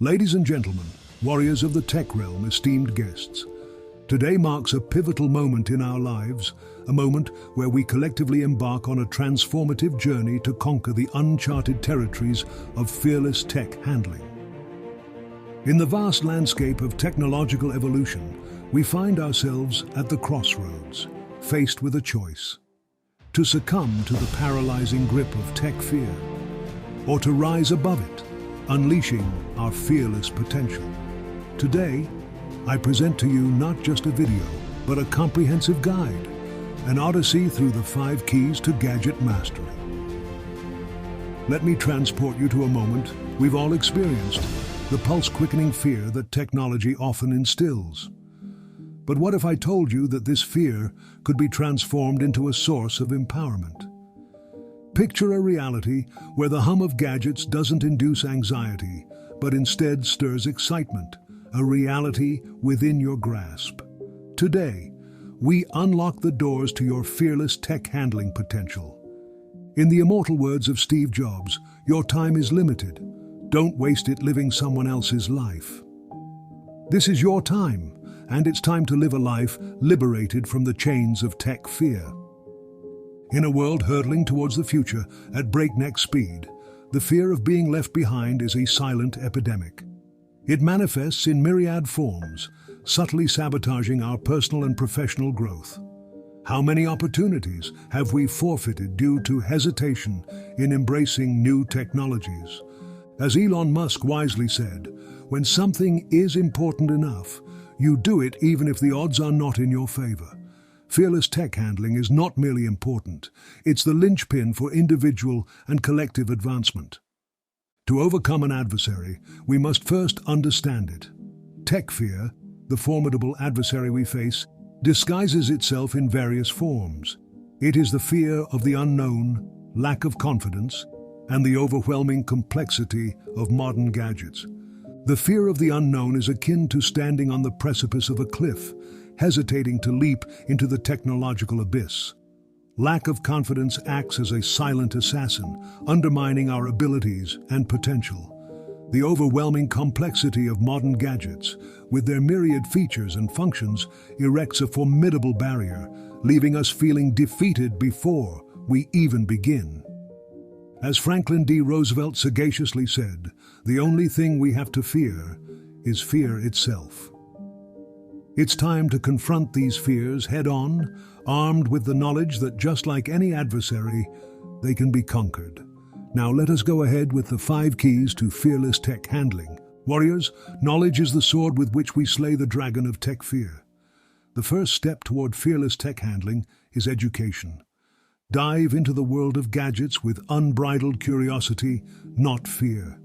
Ladies and gentlemen, warriors of the tech realm, esteemed guests, today marks a pivotal moment in our lives, a moment where we collectively embark on a transformative journey to conquer the uncharted territories of fearless tech handling. In the vast landscape of technological evolution, we find ourselves at the crossroads, faced with a choice: to succumb to the paralyzing grip of tech fear, or to rise above it, unleashing our fearless potential. Today, I present to you not just a video, but a comprehensive guide, an odyssey through the 5 keys to gadget mastery. Let me transport you to a moment we've all experienced, the pulse-quickening fear that technology often instills. But what if I told you that this fear could be transformed into a source of empowerment? Picture a reality where the hum of gadgets doesn't induce anxiety, but instead stirs excitement, a reality within your grasp. Today, we unlock the doors to your fearless tech handling potential. In the immortal words of Steve Jobs, your time is limited. Don't waste it living someone else's life. This is your time, and it's time to live a life liberated from the chains of tech fear. In a world hurtling towards the future at breakneck speed, the fear of being left behind is a silent epidemic. It manifests in myriad forms, subtly sabotaging our personal and professional growth. How many opportunities have we forfeited due to hesitation in embracing new technologies? As Elon Musk wisely said, when something is important enough, you do it even if the odds are not in your favor. Fearless tech handling is not merely important, it's the linchpin for individual and collective advancement. To overcome an adversary, we must first understand it. Tech fear, the formidable adversary we face, disguises itself in various forms. It is the fear of the unknown, lack of confidence, and the overwhelming complexity of modern gadgets. The fear of the unknown is akin to standing on the precipice of a cliff, hesitating to leap into the technological abyss. Lack of confidence acts as a silent assassin, undermining our abilities and potential. The overwhelming complexity of modern gadgets, with their myriad features and functions, erects a formidable barrier, leaving us feeling defeated before we even begin. As Franklin D. Roosevelt sagaciously said, the only thing we have to fear is fear itself. It's time to confront these fears head-on, armed with the knowledge that just like any adversary, they can be conquered. Now let us go ahead with the 5 keys to fearless tech handling. Warriors, knowledge is the sword with which we slay the dragon of tech fear. The first step toward fearless tech handling is education. Dive into the world of gadgets with unbridled curiosity, not fear.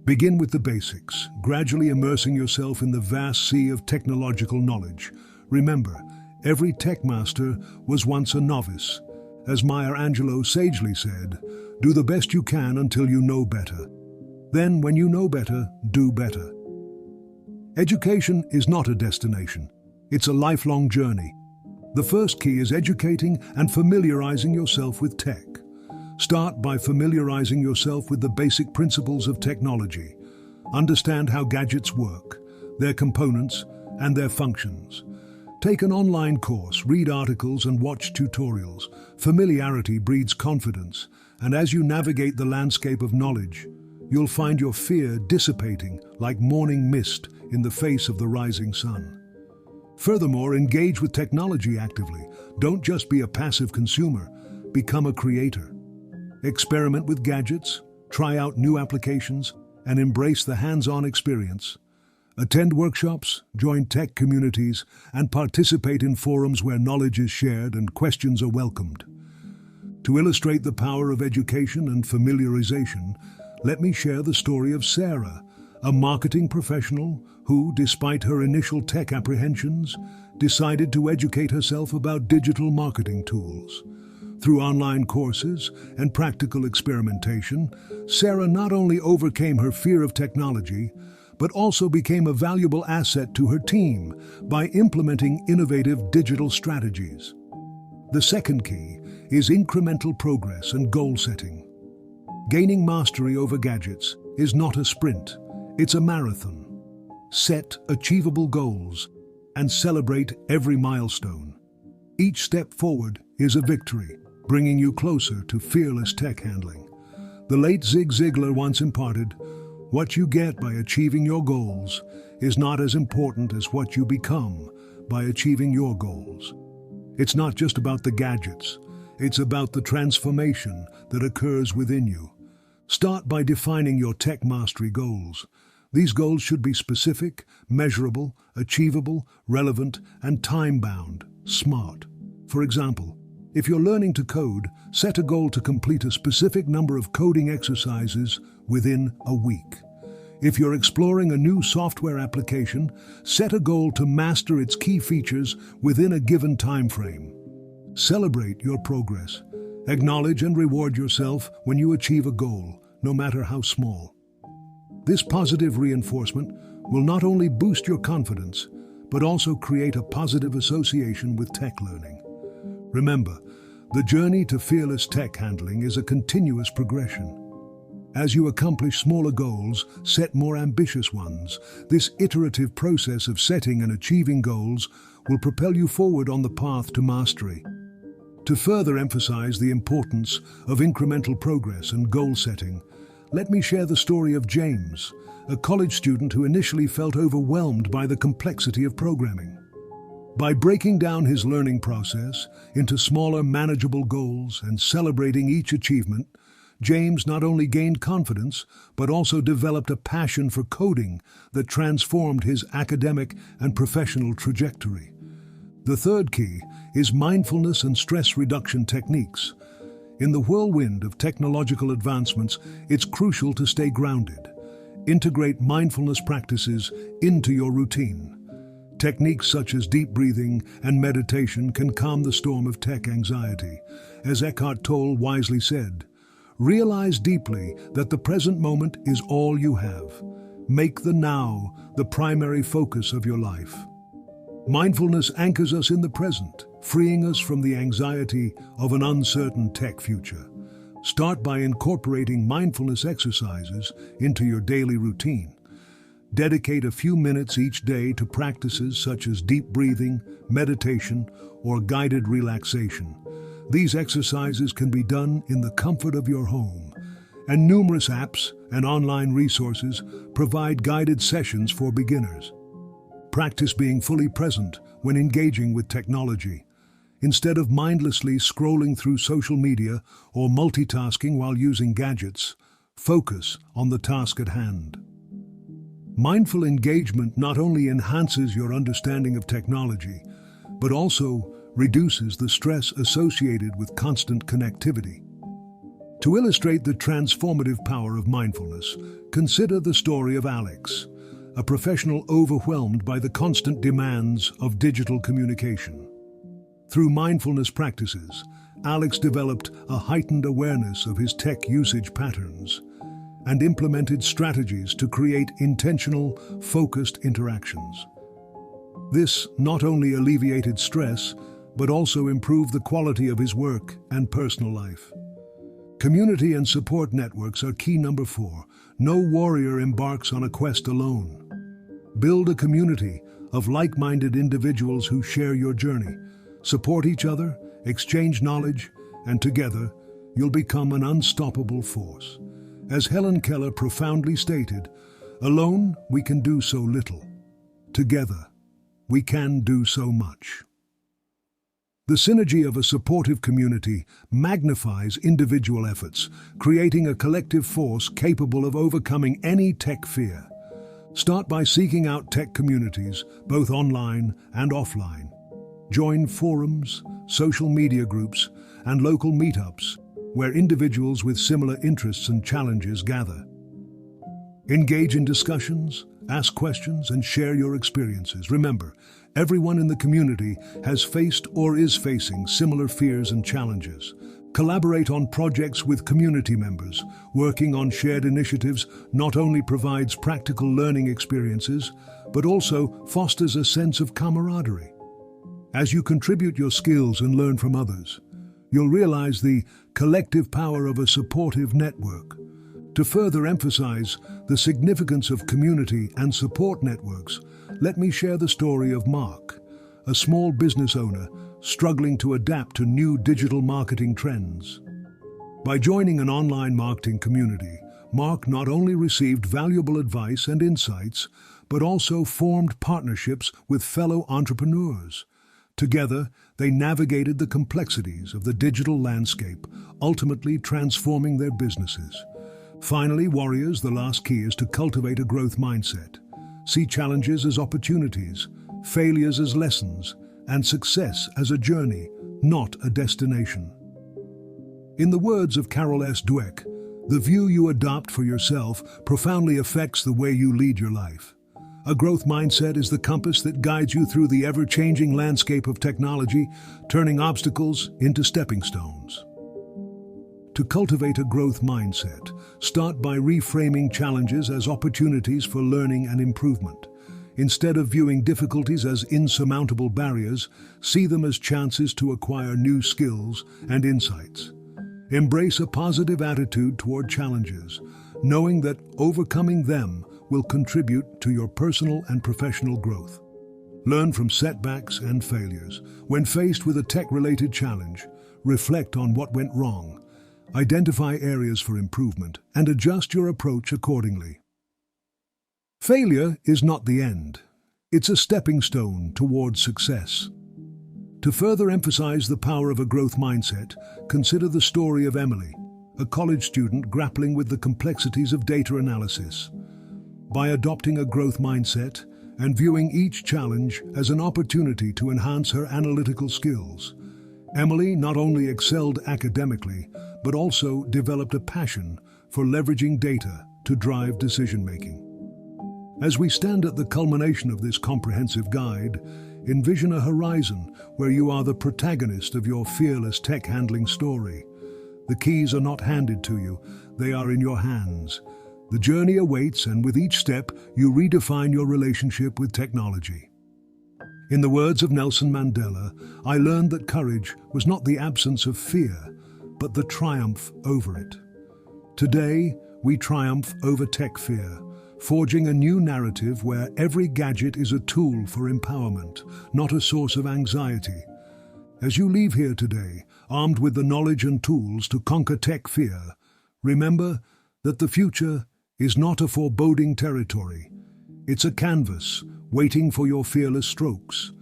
Begin with the basics, gradually immersing yourself in the vast sea of technological knowledge. Remember, every tech master was once a novice. As Maya Angelou sagely said, do the best you can until you know better. Then, when you know better, do better. Education is not a destination. It's a lifelong journey. The first key is educating and familiarizing yourself with tech. Start by familiarizing yourself with the basic principles of technology. Understand how gadgets work, their components, and their functions. Take an online course, read articles, and watch tutorials. Familiarity breeds confidence, and as you navigate the landscape of knowledge, you'll find your fear dissipating like morning mist in the face of the rising sun. Furthermore, engage with technology actively. Don't just be a passive consumer, become a creator. Experiment with gadgets, try out new applications, and embrace the hands-on experience. Attend workshops, join tech communities, and participate in forums where knowledge is shared and questions are welcomed. To illustrate the power of education and familiarization, let me share the story of Sarah, a marketing professional who, despite her initial tech apprehensions, decided to educate herself about digital marketing tools. Through online courses and practical experimentation, Sarah not only overcame her fear of technology, but also became a valuable asset to her team by implementing innovative digital strategies. The second key is incremental progress and goal setting. Gaining mastery over gadgets is not a sprint, It's a marathon. Set achievable goals and celebrate every milestone. Each step forward is a victory, bringing you closer to fearless tech handling. The late Zig Ziglar once imparted, "What you get by achieving your goals is not as important as what you become by achieving your goals." It's not just about the gadgets, it's about the transformation that occurs within you. Start by defining your tech mastery goals. These goals should be specific, measurable, achievable, relevant, and time-bound, SMART. For example, if you're learning to code, set a goal to complete a specific number of coding exercises within a week. If you're exploring a new software application, set a goal to master its key features within a given time frame. Celebrate your progress. Acknowledge and reward yourself when you achieve a goal, no matter how small. This positive reinforcement will not only boost your confidence, but also create a positive association with tech learning. Remember, the journey to fearless tech handling is a continuous progression. As you accomplish smaller goals, set more ambitious ones. This iterative process of setting and achieving goals will propel you forward on the path to mastery. To further emphasize the importance of incremental progress and goal setting, let me share the story of James, a college student who initially felt overwhelmed by the complexity of programming. By breaking down his learning process into smaller, manageable goals and celebrating each achievement, James not only gained confidence, but also developed a passion for coding that transformed his academic and professional trajectory. The third key is mindfulness and stress reduction techniques. In the whirlwind of technological advancements, it's crucial to stay grounded. Integrate mindfulness practices into your routine. Techniques such as deep breathing and meditation can calm the storm of tech anxiety. As Eckhart Tolle wisely said, "Realize deeply that the present moment is all you have. Make the now the primary focus of your life." Mindfulness anchors us in the present, freeing us from the anxiety of an uncertain tech future. Start by incorporating mindfulness exercises into your daily routine. Dedicate a few minutes each day to practices such as deep breathing, meditation, or guided relaxation. These exercises can be done in the comfort of your home, and numerous apps and online resources provide guided sessions for beginners. Practice being fully present when engaging with technology. Instead of mindlessly scrolling through social media or multitasking while using gadgets, focus on the task at hand. Mindful engagement not only enhances your understanding of technology, but also reduces the stress associated with constant connectivity. To illustrate the transformative power of mindfulness, consider the story of Alex, a professional overwhelmed by the constant demands of digital communication. Through mindfulness practices, Alex developed a heightened awareness of his tech usage patterns and implemented strategies to create intentional, focused interactions. This not only alleviated stress, but also improved the quality of his work and personal life. Community and support networks are key number 4. No warrior embarks on a quest alone. Build a community of like-minded individuals who share your journey. Support each other, exchange knowledge, and together you'll become an unstoppable force. As Helen Keller profoundly stated, "Alone we can do so little. Together we can do so much." The synergy of a supportive community magnifies individual efforts, creating a collective force capable of overcoming any tech fear. Start by seeking out tech communities, both online and offline. Join forums, social media groups, and local meetups, where individuals with similar interests and challenges gather. Engage in discussions, ask questions, and share your experiences. Remember, everyone in the community has faced or is facing similar fears and challenges. Collaborate on projects with community members. Working on shared initiatives not only provides practical learning experiences, but also fosters a sense of camaraderie. As you contribute your skills and learn from others, you'll realize the collective power of a supportive network. To further emphasize the significance of community and support networks, let me share the story of Mark, a small business owner struggling to adapt to new digital marketing trends. By joining an online marketing community, Mark not only received valuable advice and insights, but also formed partnerships with fellow entrepreneurs. Together, they navigated the complexities of the digital landscape, ultimately transforming their businesses. Finally, warriors, the last key is to cultivate a growth mindset. See challenges as opportunities, failures as lessons, and success as a journey, not a destination. In the words of Carol S. Dweck, the view you adopt for yourself profoundly affects the way you lead your life. A growth mindset is the compass that guides you through the ever-changing landscape of technology, turning obstacles into stepping stones. To cultivate a growth mindset, start by reframing challenges as opportunities for learning and improvement. Instead of viewing difficulties as insurmountable barriers, see them as chances to acquire new skills and insights. Embrace a positive attitude toward challenges, knowing that overcoming them will contribute to your personal and professional growth. Learn from setbacks and failures. When faced with a tech-related challenge, reflect on what went wrong, identify areas for improvement, and adjust your approach accordingly. Failure is not the end. It's a stepping stone towards success. To further emphasize the power of a growth mindset, consider the story of Emily, a college student grappling with the complexities of data analysis. By adopting a growth mindset and viewing each challenge as an opportunity to enhance her analytical skills, Emily not only excelled academically, but also developed a passion for leveraging data to drive decision-making. As we stand at the culmination of this comprehensive guide, envision a horizon where you are the protagonist of your fearless tech-handling story. The keys are not handed to you, they are in your hands. The journey awaits, and with each step, you redefine your relationship with technology. In the words of Nelson Mandela, I learned that courage was not the absence of fear, but the triumph over it. Today, we triumph over tech fear, forging a new narrative where every gadget is a tool for empowerment, not a source of anxiety. As you leave here today, armed with the knowledge and tools to conquer tech fear, remember that the future is not a foreboding territory. It's a canvas waiting for your fearless strokes.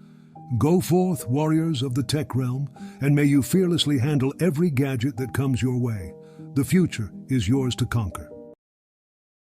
Go forth, warriors of the tech realm, and may you fearlessly handle every gadget that comes your way. The future is yours to conquer.